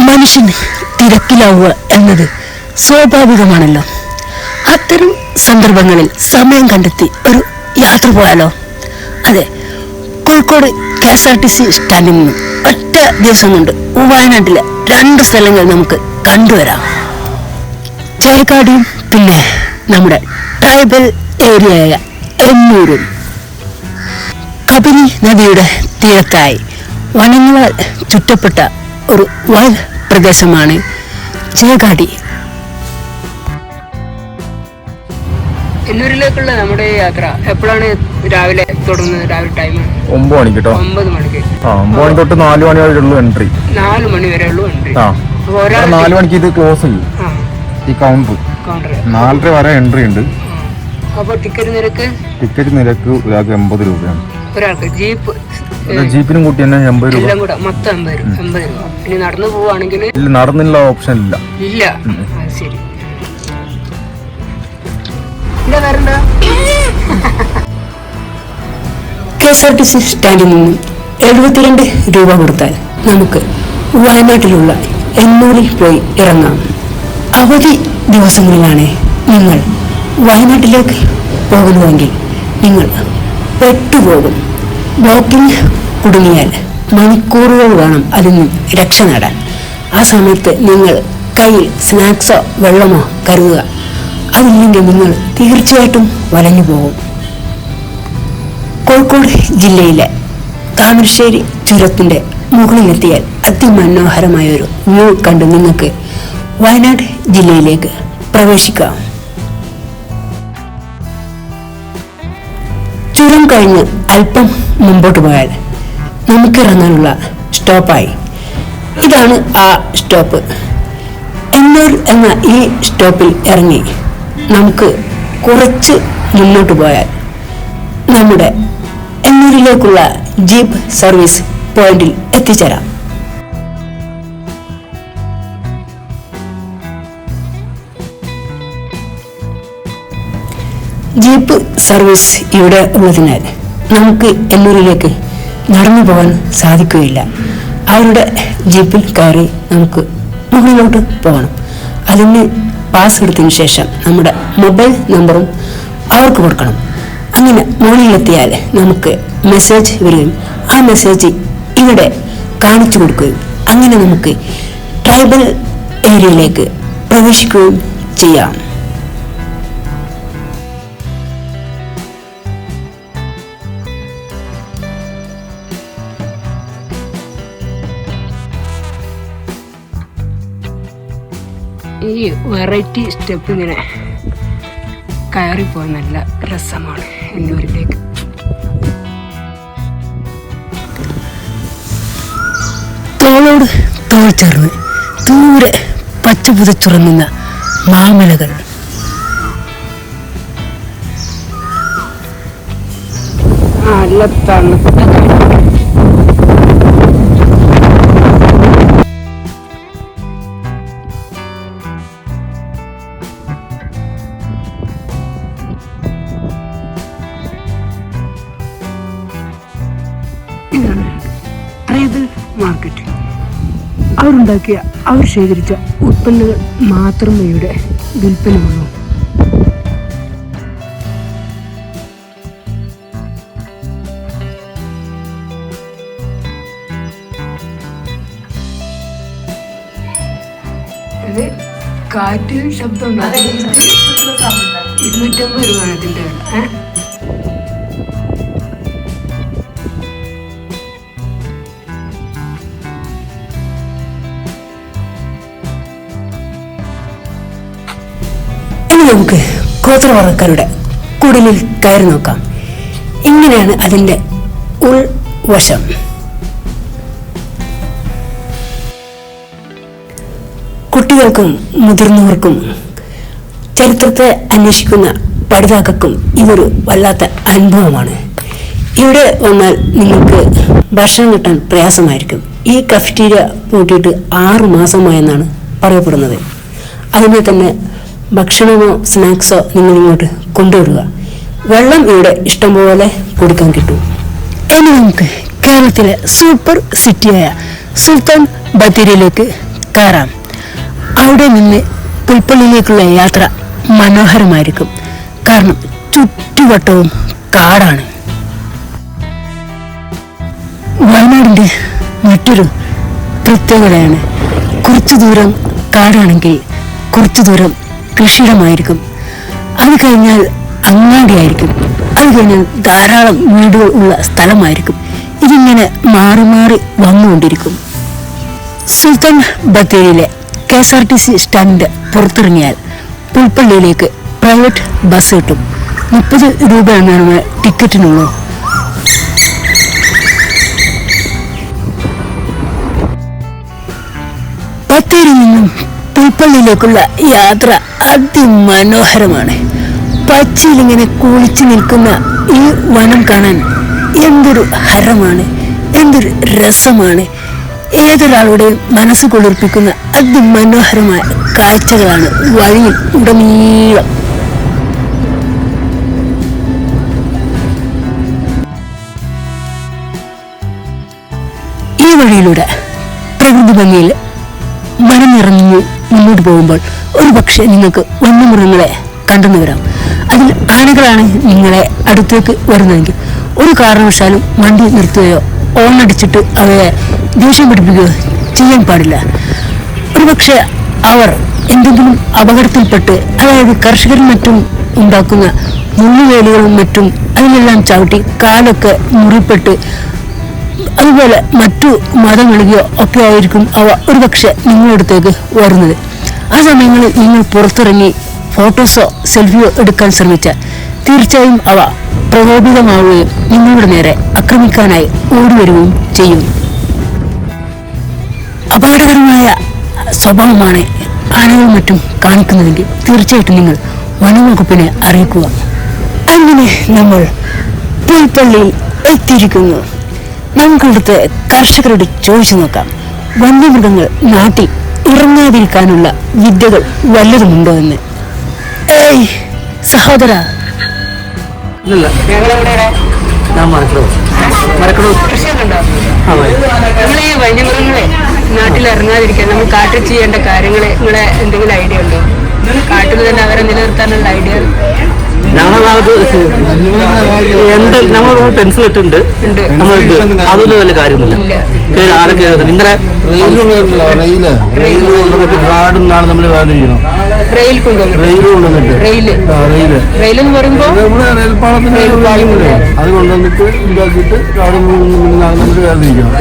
മനുഷ്യന് തിരക്കിലാവുക എന്നത് സ്വാഭാവികമാണല്ലോ. അത്തരം സന്ദർഭങ്ങളിൽ സമയം കണ്ടെത്തി ഒരു യാത്ര പോയാലോ? അതെ, കോഴിക്കോട് KSRTC സ്റ്റാൻഡിൽ നിന്ന് ഒറ്റ ദിവസം കൊണ്ട് വയനാട്ടിലെ 2 സ്ഥലങ്ങൾ നമുക്ക് കണ്ടുവരാം. ചേക്കാടിയും പിന്നെ നമ്മുടെ ട്രൈബൽ ഏരിയയായ എന്നൂരും. കബനി നദിയുടെ തീരത്തായി വനങ്ങളാൽ ചുറ്റപ്പെട്ട ഒരു വയൽ പ്രദേശമാണ് ചേക്കാടി. എന്നൂരിലേക്കുള്ള നമ്മുടെ യാത്ര എപ്പോഴാണ് രാവിലെ തുടങ്ങുന്നത്? രാവിലെ ടൈം 9 മണിക്ക് കേട്ടോ. 9 മണിക്ക്. 9 മണി തൊട്ട് 4 മണി വരെ ഉള്ളൂ എൻട്രി. 4 മണി വരെ ഉള്ളൂ എൻട്രി. 4 മണിക്ക് ഇത് ക്ലോസ് ചെയ്യും ഈ കൗണ്ടർ. 4:30 വരെ എൻട്രി ഉണ്ട്. അപ്പൊ ടിക്കറ്റ് നിരക്ക് ഒരാൾക്ക് 80 രൂപയാണ്. ഒരാൾക്ക് ജീപ്പിനും കൂട്ടി തന്നെ 80 രൂപ. എല്ലാം കൂടെ മൊത്തം 80 രൂപ. ഇനി നടന്നു പോവാണെങ്കിൽ നടന്നുള്ള ഓപ്ഷൻ ഇല്ല. ശരി. KSRTC സ്റ്റാൻഡിൽ നിന്നും 72 രൂപ കൊടുത്താൽ നമുക്ക് വയനാട്ടിലുള്ള എന്നൂരിൽ പോയി ഇറങ്ങാം. അവധി ദിവസങ്ങളിലാണ് നിങ്ങൾ വയനാട്ടിലേക്ക് പോകുന്നതെങ്കിൽ നിങ്ങൾ പെട്ടുപോകും. ബ്ലോക്കിൽ കുടുങ്ങിയാൽ മണിക്കൂറുകൾ വേണം അതിൽ നിന്നും രക്ഷ നേടാൻ. ആ സമയത്ത് നിങ്ങൾ കയ്യിൽ സ്നാക്സോ വെള്ളമോ കരുതുക. അതില്ലെങ്കിൽ നിങ്ങൾ തീർച്ചയായിട്ടും വലഞ്ഞു പോകും. കോഴിക്കോട് ജില്ലയിലെ താമരശ്ശേരി ചുരത്തിന്റെ മുകളിലെത്തിയാൽ അതിമനോഹരമായ ഒരു വ്യൂ കണ്ട് നിങ്ങൾക്ക് വയനാട് ജില്ലയിലേക്ക് പ്രവേശിക്കാം. ചുരം കഴിഞ്ഞ് അല്പം മുമ്പോട്ട് പോയാൽ നമുക്കിറങ്ങാനുള്ള സ്റ്റോപ്പായി. ഇതാണ് ആ സ്റ്റോപ്പ്. എന്നൂർ എന്ന ഈ സ്റ്റോപ്പിൽ ഇറങ്ങി നമുക്ക് കുറച്ച് മുന്നോട്ട് പോയാൽ നമ്മുടെ എന്നൂരിലേക്കുള്ള ജീപ്പ് സർവീസ് പോയിന്റിൽ എത്തിച്ചേരാം. ജീപ്പ് സർവീസ് ഇവിടെ ഉള്ളതിനാൽ നമുക്ക് എന്നൂരിലേക്ക് നടന്നു പോകാൻ സാധിക്കുകയില്ല. അവരുടെ ജീപ്പിൽ കയറി നമുക്ക് മുകളിലോട്ട് പോകണം. അതിന് പാസ് എടുത്തതിന് ശേഷം നമ്മുടെ മൊബൈൽ നമ്പറും അവർക്ക് കൊടുക്കണം. അങ്ങനെ മുകളിലെത്തിയാൽ നമുക്ക് മെസ്സേജ് വരികയും ആ മെസ്സേജ് ഇവിടെ കാണിച്ചു കൊടുക്കുകയും അങ്ങനെ നമുക്ക് ട്രൈബൽ ഏരിയയിലേക്ക് പ്രവേശിക്കുകയും ചെയ്യാം. ഈ വെറൈറ്റി സ്റ്റെപ്പ് ഇങ്ങനെ കയറിപ്പോയി നല്ല രസമാണ് എന്നൂരിലേക്ക്. തോളോട് തോൾ ചേർന്ന് ദൂരെ പച്ച പുതച്ചുറങ്ങുന്ന മാമലകൾ. നല്ല തണുത്ത ട്രൈബൽ മാർക്കറ്റ്. അവരുണ്ടാക്കിയ അവർ ശേഖരിച്ച ഉൽപ്പന്നങ്ങൾ മാത്രമേ ഇവിടെ വിൽപ്പനയുള്ളൂ. ഇത് കാറ്റ് ശബ്ദം ഉണ്ടാകും. 250 രൂപയാണ് ഇതിൻ്റെ വില. നമുക്ക് ഗോത്രവർഗ്ഗക്കാരുടെ കുടിലിൽ കയറി നോക്കാം. ഇങ്ങനെയാണ് അതിൻ്റെ ഉൾവശം. കുട്ടികൾക്കും മുതിർന്നവർക്കും ചരിത്രത്തെ അന്വേഷിക്കുന്ന പഠിതാക്കൾക്കും ഇതൊരു വല്ലാത്ത അനുഭവമാണ്. ഇവിടെ വന്നാൽ നിങ്ങൾക്ക് ഭക്ഷണം കിട്ടാൻ പ്രയാസമായിരിക്കും. ഈ കഫറ്റീരിയ പൂട്ടിയിട്ട് 6 മാസമായെന്നാണ് പറയപ്പെടുന്നത്. അതിനെ തന്നെ ഭക്ഷണമോ സ്നാക്സോ നിങ്ങൾ ഇങ്ങോട്ട് കൊണ്ടുവരിക. വെള്ളം ഇവിടെ ഇഷ്ടംപോലെ കുടിക്കാൻ കിട്ടും. ഇനി നമുക്ക് കേരളത്തിലെ സൂപ്പർ സിറ്റിയായ സുൽത്താൻ ബത്തേരിയിലേക്ക് കയറാം. അവിടെ നിന്ന് പുൽപ്പള്ളിയിലേക്കുള്ള യാത്ര മനോഹരമായിരിക്കും. കാരണം ചുറ്റുവട്ടവും കാടാണ്. വയനാടിന്റെ മറ്റൊരു പ്രത്യേകതയാണ് കുറച്ചു ദൂരം കാടാണെങ്കിൽ കുറച്ചു ദൂരം കൃഷിയിടമായിരിക്കും. അത് കഴിഞ്ഞാൽ അങ്ങാടിയായിരിക്കും. അത് കഴിഞ്ഞാൽ ധാരാളം വീടുകൾ ഉള്ള സ്ഥലമായിരിക്കും. ഇതിങ്ങനെ മാറി മാറി വന്നുകൊണ്ടിരിക്കും. സുൽത്താൻ ബത്തേരിയിലെ KSRTC സ്റ്റാൻഡിന്റെ പുറത്തിറങ്ങിയാൽ പുൽപ്പള്ളിയിലേക്ക് പ്രൈവറ്റ് ബസ് കിട്ടും. 30 രൂപയാണ് ടിക്കറ്റിനുള്ളൂ. ബത്തേരിയിൽ നിന്നും പുൽപ്പള്ളിയിലേക്കുള്ള യാത്ര അതിമനോഹരമാണ്. പച്ചയിലിങ്ങനെ കുളിച്ചു നിൽക്കുന്ന ഈ വനം കാണാൻ എന്തൊരു ഹരമാണ്, എന്തൊരു രസമാണ്. ഏതൊരാളുടെയും മനസ്സ് കുളിർപ്പിക്കുന്ന അതിമനോഹരമായ കാഴ്ചകളാണ് വഴിയിൽ ഉടനീളം. ഈ വഴിയിലൂടെ പ്രകൃതി ഭംഗിയിൽ മനം നിറഞ്ഞു മുന്നോട്ട് പോകുമ്പോൾ ഒരു പക്ഷേ നിങ്ങൾക്ക് വന്യമൃഗങ്ങളെ കണ്ടെന്ന് വരാം. അതിൽ ആനകളാണ് നിങ്ങളെ അടുത്തേക്ക് വരുന്നതെങ്കിൽ ഒരു കാരണവശാലും വണ്ടി നിർത്തുകയോ ഓണടിച്ചിട്ട് അവയെ ദേഷ്യം പിടിപ്പിക്കുകയോ ചെയ്യാൻ പാടില്ല. ഒരുപക്ഷെ അവർ എന്തെങ്കിലും അപകടത്തിൽപ്പെട്ട്, അതായത് കർഷകരും മറ്റും ഉണ്ടാക്കുന്ന മുള്ളുവേലികളും മറ്റും അതിലെല്ലാം ചവിട്ടി കാലൊക്കെ മുറിപ്പെട്ട് അതുപോലെ മറ്റു മതങ്ങളിലെയോ ഒക്കെ ആയിരിക്കും അവ ഒരുപക്ഷെ നിങ്ങളടുത്തേക്ക് വരുന്നത്. ആ സമയങ്ങളിൽ നിങ്ങൾ പുറത്തിറങ്ങി ഫോട്ടോസോ സെൽഫിയോ എടുക്കാൻ ശ്രമിച്ചാൽ തീർച്ചയായും അവ പ്രകോപിതമാവുകയും നിങ്ങളുടെ നേരെ ആക്രമിക്കാനായി ഓടിവരികയും ചെയ്യും. അപകടകരമായ സ്വഭാവമാണ് ആനകളും മറ്റും കാണിക്കുന്നതെങ്കിൽ തീർച്ചയായിട്ടും നിങ്ങൾ വനംവകുപ്പിനെ അറിയിക്കുക. അങ്ങനെ നമ്മൾ പുൽപ്പള്ളിയിൽ എത്തിയിരിക്കുന്നു. നമുക്കിവിടുത്തെ കർഷകരോട് ചോദിച്ചു നോക്കാം, വന്യമൃഗങ്ങൾ നാട്ടിൽ ഇറങ്ങാതിരിക്കാനുള്ള വിദ്യകൾ വല്ലതുമുണ്ടോ എന്ന്. ഏയ് സഹോദര, നിങ്ങൾ ഈ വന്യമൃഗങ്ങളെ നാട്ടിൽ ഇറങ്ങാതിരിക്കാൻ നമ്മൾ കാട്ടിൽ ചെയ്യേണ്ട കാര്യങ്ങളെ നിങ്ങളെ എന്തെങ്കിലും ഐഡിയ ഉണ്ടോ? കാട്ടിൽ തന്നെ അവരെ നിലനിർത്താനുള്ള ഐഡിയ? ഞങ്ങളുടെ ഭാഗത്ത് നമ്മൾ പെൻസിൽ ഇട്ടുണ്ട്, അതൊന്നും വലിയ കാര്യമൊന്നുമില്ല. ആരൊക്കെ നിങ്ങളെ കാടും നാളെ നമ്മൾ വേദനിക്കണം. റെയിൽ കൊണ്ടുവന്നിട്ട് റെയിൽ എന്ന് പറയുമ്പോൾ അത് കൊണ്ടുവന്നിട്ട് ഇതാക്കിയിട്ട് കാട് നമ്മൾ വേദനിക്കണം.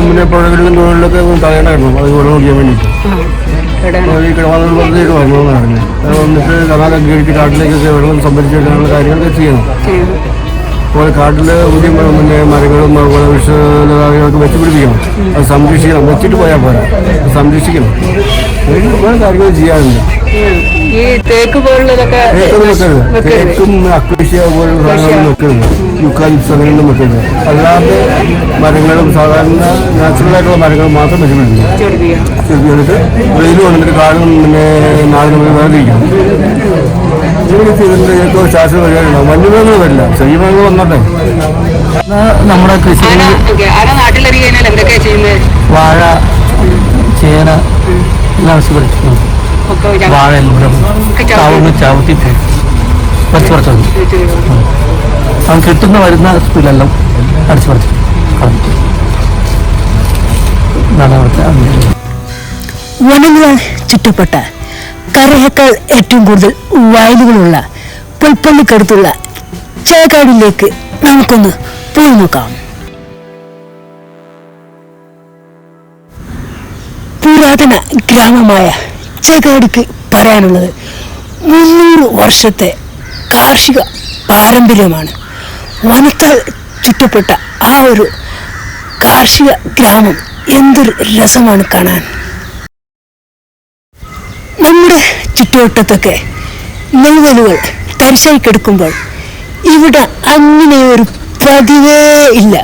പിന്നെ പുഴകളിലും തൊഴിലൊക്കെ തടയണമായിരുന്നു, അത് വെള്ളം കുടിക്കാൻ വേണ്ടിയിട്ട് വെറുതെ വന്നതെന്നാണ്. അത് വന്നിട്ട് കനാലൊക്കെ കഴിച്ച് കാട്ടിലേക്കൊക്കെ വെള്ളം സംഭരിച്ചെടുക്കാനുള്ള കാര്യങ്ങളൊക്കെ ചെയ്യണം. അതുപോലെ കാട്ടിൽ പുതിയ പിന്നെ മരങ്ങളും അതുപോലെ വൃക്ഷങ്ങളൊക്കെ വെച്ച് പിടിപ്പിക്കണം. അത് സംരക്ഷിക്കണം. വെച്ചിട്ട് പോയാൽ പോരാ, സംരക്ഷിക്കണം. ഒരുപാട് കാര്യങ്ങൾ ചെയ്യാറുണ്ട്. ഈ തേക്ക് പോലുള്ളതൊക്കെ തേക്കും അക്വേഷ്യ പോലുള്ള സാധനങ്ങളൊന്നും വെക്കരുത്. യുക്കാലിപ്സ് അങ്ങനെയൊന്നും വെക്കരുത്. അല്ലാതെ മരങ്ങളും സാധാരണ നാച്ചുറലായിട്ടുള്ള മരങ്ങൾ മാത്രം വെച്ച് പിടിപ്പിക്കുക. ചെറുപ്പിച്ചിട്ട് വെയിൽ കൊണ്ടിട്ട് കാടും പിന്നെ നാട് നമ്മൾ വേർതിരിക്കണം. ഇങ്ങനെയൊക്കെ ഇതിൻ്റെ ഏറ്റവും ശാസ്ത്ര പരിപാടിയുണ്ടാവും. വന്യമൃഗങ്ങൾ വരില്ല, ചെറിയ മൃഗങ്ങൾ വന്നോട്ടെ. നമ്മുടെ കൃഷി വാഴ, ചേന എല്ലാം നശിപ്പിച്ചു. വാഴ ചവിട്ടി പറിച്ചു പറിച്ചു അവൻ കിട്ടുന്ന വരുന്ന സ്പീഡിലെല്ലാം അടിച്ചു പറിച്ചു കളഞ്ഞു. വനങ്ങളാൽ ചുറ്റപ്പെട്ട കരയേക്കാൾ ഏറ്റവും കൂടുതൽ വയലുകളുള്ള പുൽപ്പള്ളിക്കടുത്തുള്ള ചേക്കാടിലേക്ക് നമുക്കൊന്ന് പോയി നോക്കാം. പുരാതന ഗ്രാമമായ ചേക്കാടിക്ക് പറയാനുള്ളത് 300 വർഷത്തെ കാർഷിക പാരമ്പര്യമാണ്. വനത്താൽ ചുറ്റപ്പെട്ട ആ ഒരു കാർഷിക ഗ്രാമം എന്തൊരു രസമാണ് കാണാൻ. നമ്മുടെ ചുറ്റുവട്ടത്തൊക്കെ നെൽവലുകൾ തരിശായി കിടക്കുമ്പോൾ ഇവിടെ അങ്ങനെ ഒരു പതിവേ ഇല്ല.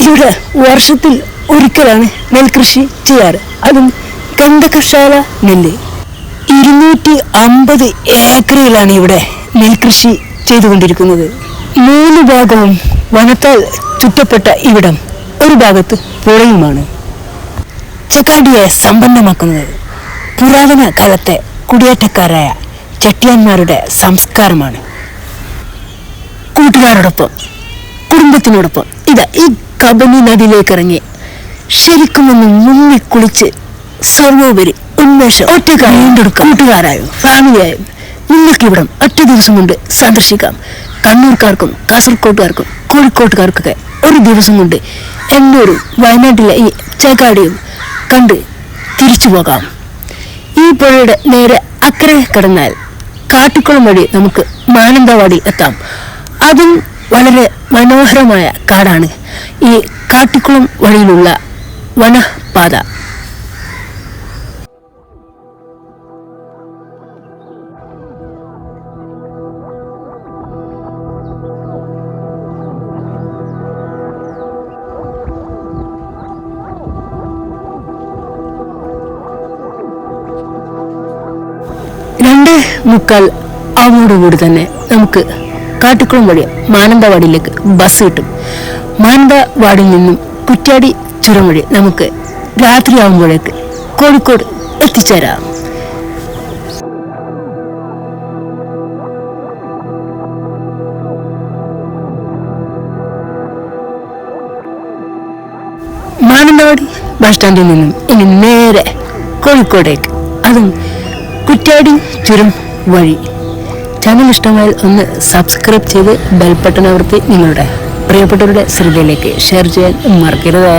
ഇവിടെ വർഷത്തിൽ ഒരിക്കലാണ് നെൽകൃഷി ചെയ്യാറ്, അതും ഗന്ധകശാല നെല്ല്. 250 ഏക്കറിലാണ് ഇവിടെ നെൽകൃഷി ചെയ്തുകൊണ്ടിരിക്കുന്നത്. 3 ഭാഗവും വനത്താൽ ചുറ്റപ്പെട്ട ഇവിടം ഒരു ഭാഗത്ത് പുഴയുമാണ്. ചെക്കാടിയെ സമ്പന്നമാക്കുന്നത് പുരാതന കാലത്തെ കുടിയേറ്റക്കാരായ ചെട്ടിയാന്മാരുടെ സംസ്കാരമാണ്. കൂട്ടുകാരോടൊപ്പം കുടുംബത്തിനോടൊപ്പം ഈ കബനി നദിയിലേക്ക് ഇറങ്ങി ശരിക്കും ഒന്ന് മുങ്ങിക്കുളിച്ച് സർവോപരി ഉന്മേഷം ഒറ്റയ്ക്ക് വീണ്ടെടുക്കാം. കൂട്ടുകാരായും ഫാമിലിയായും നിങ്ങൾക്ക് ഇവിടം ഒറ്റ ദിവസം കൊണ്ട് സന്ദർശിക്കാം. കണ്ണൂർക്കാർക്കും കാസർഗോട്ടുകാർക്കും കോഴിക്കോട്ടുകാർക്കൊക്കെ ഒരു ദിവസം കൊണ്ട് എന്നൂരും വയനാട്ടിലെ ഈ ചേക്കാടിയും കണ്ട് തിരിച്ചു പോകാം. ഈ പുഴയുടെ നേരെ അക്കരെ കടന്നാൽ കാട്ടിക്കുളം വഴി നമുക്ക് മാനന്തവാടി എത്താം. അതും വളരെ മനോഹരമായ കാടാണ് ഈ കാട്ടിക്കുളം വഴിയിലുള്ള വനപാത. മുക്കാൽ ആവോടുകൂടി തന്നെ നമുക്ക് കാട്ടിക്കുളം വഴി മാനന്തവാടിയിലേക്ക് ബസ് കിട്ടും. മാനന്തവാടിയിൽ നിന്നും കുറ്റ്യാടി ചുരം വഴി നമുക്ക് രാത്രിയാവുമ്പോഴേക്ക് കോഴിക്കോട് എത്തിച്ചേരാം. മാനന്തവാടി ബസ് സ്റ്റാൻഡിൽ നിന്നും ഇനി നേരെ കോഴിക്കോടേക്ക്, അതും കുറ്റ്യാടി ചുരം വഴി. ചാനൽ ഇഷ്ടമായാൽ ഒന്ന് സബ്സ്ക്രൈബ് ചെയ്ത് ബെൽ ബട്ടൺ അമർത്തി നിങ്ങളുടെ പ്രിയപ്പെട്ടവരുടെ ശ്രദ്ധയിലേക്ക് ഷെയർ ചെയ്യാൻ മറക്കരുത്.